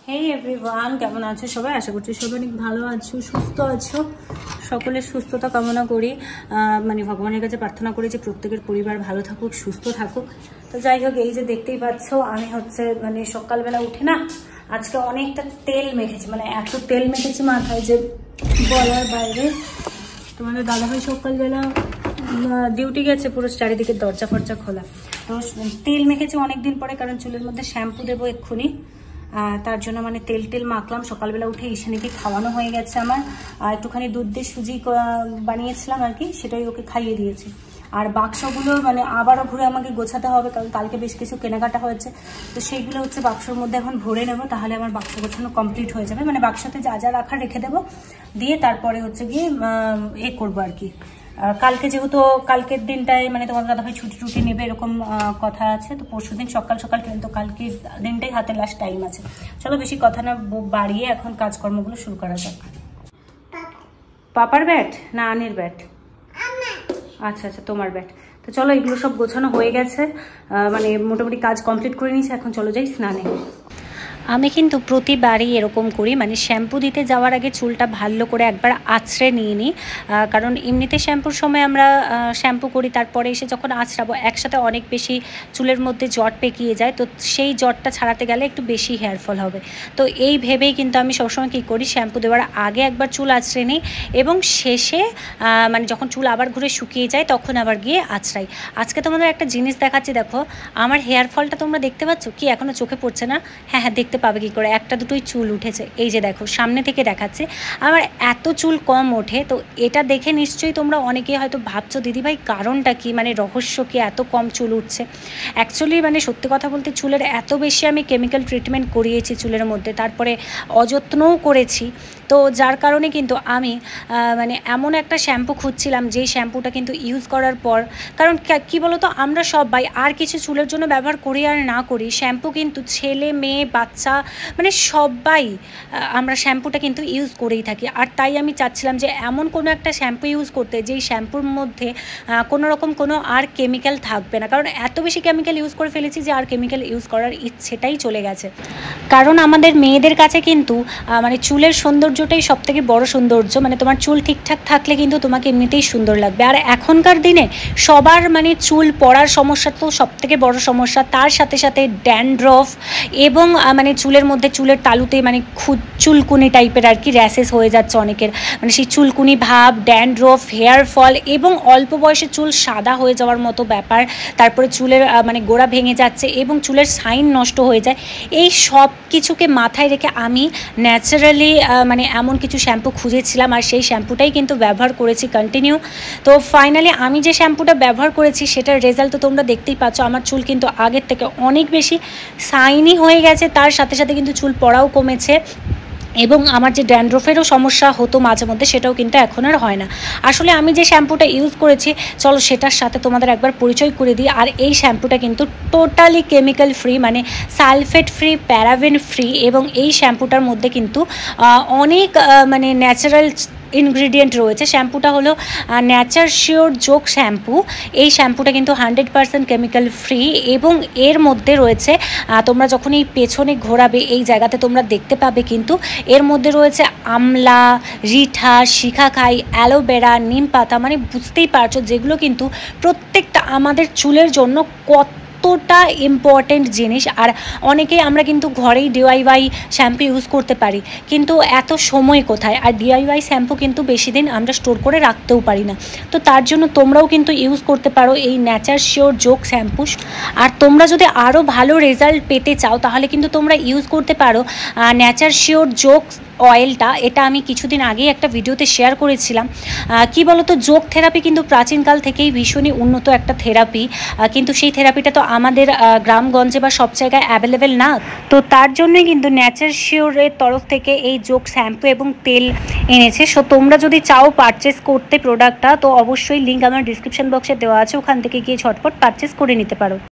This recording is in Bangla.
হেই এভরিওয়ান, কেমন আছো সবাই? আশা করছি সবাই অনেক ভালো আছো, সুস্থ আছো। সকলের সুস্থতা কামনা করি, মানে ভগবানের কাছে প্রার্থনা করি যে প্রত্যেকের পরিবার ভালো থাকুক, সুস্থ থাকুক। তো যাই হোক, এই যে দেখতেই পাচ্ছ, আমি মানে সকালবেলা উঠে না আজকে অনেকটা তেল মেখেছি, মানে এত তেল মেখেছি মাথায় যে বলার বাইরে। তোমাদের দাদাভাই সকালবেলা ডিউটি গেছে, পুরো চারিদিকে দরজা ফরজা খোলা। তো তেল মেখেছি অনেকদিন পরে, কারণ চুলের মধ্যে শ্যাম্পু দেবো এক্ষুনি। তার জন্য মানে তেল মাখলাম। সকালবেলা উঠে ঈশানীকে খাওয়ানো হয়ে গেছে আমার, একটুখানি দুধ দিয়ে সুজি বানিয়েছিলাম আর কি, সেটাই ওকে খাইয়ে দিয়েছি। আর বাক্সগুলো মানে আবারও ঘুরে আমাকে গোছাতে হবে, কারণ কালকে বেশ কিছু কেনাকাটা হয়েছে। তো সেইগুলো বাক্সর মধ্যে এখন ভরে নেবো, তাহলে আমার বাক্স গোছানো কমপ্লিট হয়ে যাবে। মানে বাক্সতে যা যা রাখার রেখে দেবো, দিয়ে তারপরে গিয়ে করবো আর কি। কালকে যেহেতু কালকের দিনটায় মানে তোমার দাদাভাই ছুটি নেবে এরকম কথা আছে, তো পরশুদিন সকাল কিন্তু কালকের দিনটাই হাতে লাস্ট টাইম আছে। চলো বেশি কথা না বাড়িয়ে এখন কাজকর্মগুলো শুরু করা যাক। পাপার ব্যাট না আনির ব্যাট? আচ্ছা আচ্ছা, তোমার ব্যাট। তো চলো, এগুলো সব গোছানো হয়ে গেছে, মানে মোটামুটি কাজ কমপ্লিট করে নিয়েছি। এখন চলো যাই স্নানে। আমি কিন্তু প্রতিবারই এরকম করি, মানে শ্যাম্পু দিতে যাওয়ার আগে চুলটা ভালো করে একবার আঁচড়ে নিয়ে নিই, কারণ এমনিতে শ্যাম্পুর সময় আমরা শ্যাম্পু করি, তারপরে এসে যখন আঁচড়াবো একসাথে অনেক বেশি চুলের মধ্যে জট পেকিয়ে যায়, তো সেই জটটা ছাড়াতে গেলে একটু বেশি হেয়ারফল হবে। তো এই ভেবেই কিন্তু আমি সবসময় কী করি, শ্যাম্পু দেওয়ার আগে একবার চুল আঁচড়ে নিই এবং শেষে মানে যখন চুল আবার ঘুরে শুকিয়ে যায় তখন আবার গিয়ে আঁচড়াই। আজকে তোমাদের একটা জিনিস দেখাচ্ছি, দেখো আমার হেয়ারফলটা তোমরা দেখতে পাচ্ছ কি? এখনও চোখে পড়ছে না? হ্যাঁ হ্যাঁ, দেখতে পাবে কি করে, একটা দুটোই চুল উঠেছে। এই যে দেখো, সামনে থেকে দেখাচ্ছে, আমার এত চুল কম ওঠে। তো এটা দেখে নিশ্চয়ই তোমরা অনেকেই হয়তো ভাবছো দিদিভাই কারণটা কি, মানে রহস্য কি, এত কম চুল উঠছে। অ্যাকচুয়ালি মানে সত্যি কথা বলতে চুলের এত বেশি আমি কেমিক্যাল ট্রিটমেন্ট করিয়েছি চুলের মধ্যে, তারপরে অযত্নও করেছি। তো যার কারণে কিন্তু আমি মানে এমন একটা শ্যাম্পু খুঁজছিলাম যেই শ্যাম্পুটা কিন্তু ইউজ করার পর, কারণ কী বলো তো, আমরা সবাই আর কিছু চুলের জন্য ব্যবহার করি আর না করি, শ্যাম্পু কিন্তু ছেলে মেয়ে বাচ্চা মানে সবাই আমরা শ্যাম্পুটা কিন্তু ইউজ করেই থাকি। আর তাই আমি চাচ্ছিলাম যে এমন কোনো একটা শ্যাম্পু ইউজ করতে যেই শ্যাম্পুর মধ্যে কোনো রকম কোনো আর কেমিক্যাল থাকবে না, কারণ এত বেশি কেমিক্যাল ইউজ করে ফেলেছি যে আর কেমিক্যাল ইউজ করার ইচ্ছেটাই চলে গেছে। কারণ আমাদের মেয়েদের কাছে কিন্তু মানে চুলের সৌন্দর্যটাই সবথেকে বড় সৌন্দর্য, মানে তোমার চুল ঠিকঠাক থাকলে কিন্তু তোমাকে এমনিতেই সুন্দর লাগবে। আর এখনকার দিনে সবার মানে চুল পড়ার সমস্যা তো সবথেকে বড় সমস্যা, তার সাথে সাথে ড্যান্ড্রফ এবং মানে চুলের মধ্যে চুলের তালুতে মানে চুলকুনি টাইপের আর কি র্যাশেস হয়ে যাচ্ছে অনেকের, মানে সেই চুলকুনি ভাব, ড্যান্ড্রফ, হেয়ার ফল এবং অল্প বয়সে চুল সাদা হয়ে যাওয়ার মতো ব্যাপার। তারপরে চুলের মানে গোড়া ভেঙে যাচ্ছে এবং চুলের শাইন নষ্ট হয়ে যায়। এই সব কিছুকে মাথায় রেখে আমি ন্যাচারালি মানে এমন কিছু শ্যাম্পু খুঁজেছিলাম, আর সেই শ্যাম্পুটাই কিন্তু ব্যবহার করেছি কন্টিনিউ। তো ফাইনালি আমি যে শ্যাম্পুটা ব্যবহার করেছি সেটার রেজাল্ট তো তোমরা দেখতেই পাচ্ছ। আমার চুল কিন্তু আগের থেকে অনেক বেশি শাইনি হয়ে গেছে, তার সাথে সাথে কিন্তু চুল পড়াও কমেছে এবং আমার যে ড্যান্ড্রফেরও সমস্যা হতো মাঝে মধ্যে সেটাও কিন্তু এখন আর হয় না। আসলে আমি যে শ্যাম্পুটা ইউজ করেছি, চলো সেটার সাথে তোমাদের একবার পরিচয় করে দিই। আর এই শ্যাম্পুটা কিন্তু টোটালি কেমিক্যাল ফ্রি, মানে সালফেট ফ্রি, প্যারাবেন ফ্রি, এবং এই শ্যাম্পুটার মধ্যে কিন্তু অনেক মানে ন্যাচারাল ইনগ্রিডিয়েন্ট রয়েছে। শ্যাম্পুটা হলো নেচার শিওর জোক শ্যাম্পু। এই শ্যাম্পুটা কিন্তু 100% কেমিক্যাল ফ্রি এবং এর মধ্যে রয়েছে, তোমরা যখন এই পেছনে ঘোরাবে এই জায়গাতে তোমরা দেখতে পাবে কিন্তু এর মধ্যে রয়েছে আমলা, রিঠা, শিখাকাই, অ্যালোভেরা, নিম পাতা, মানে বুঝতেই পারছো যেগুলো কিন্তু প্রত্যেকটা আমাদের চুলের জন্য কতটা ইম্পর্টেন্ট জিনিস। আর অনেকেই আমরা কিন্তু ঘরেই ডিআইওয়াই শ্যাম্পু ইউজ করতে পারি, কিন্তু এত সময় কোথায়, আর ডিআইওয়াই শ্যাম্পু কিন্তু বেশি দিন আমরা স্টোর করে রাখতেও পারি না। তো তার জন্য তোমরাও কিন্তু ইউজ করতে পারো এই নেচার শিওর জোক শ্যাম্পু। আর তোমরা যদি আরও ভালো রেজাল্ট পেতে চাও তাহলে কিন্তু তোমরা ইউজ করতে পারো নেচার শিওর জোক অয়েলটা। এটা আমি কিছুদিন আগেই একটা ভিডিওতে শেয়ার করেছিলাম। কি বলতো, যোগ থেরাপি কিন্তু প্রাচীনকাল থেকেই ভীষণই উন্নত একটা থেরাপি, কিন্তু সেই থেরাপিটা তো আমাদের গ্রামগঞ্জে বা সব জায়গায় অ্যাভেলেবেল না। তো তার জন্যই কিন্তু নেচার শিওরের তরফ থেকে এই যোগ শ্যাম্পু এবং তেল এনেছে। সো তোমরা যদি চাও পারচেস করতে প্রোডাক্টটা, তো অবশ্যই লিঙ্ক আমার ডিসক্রিপশন বক্সে দেওয়া আছে, ওখান থেকে গিয়ে ঝটপট পারচেস করে নিতে পারো।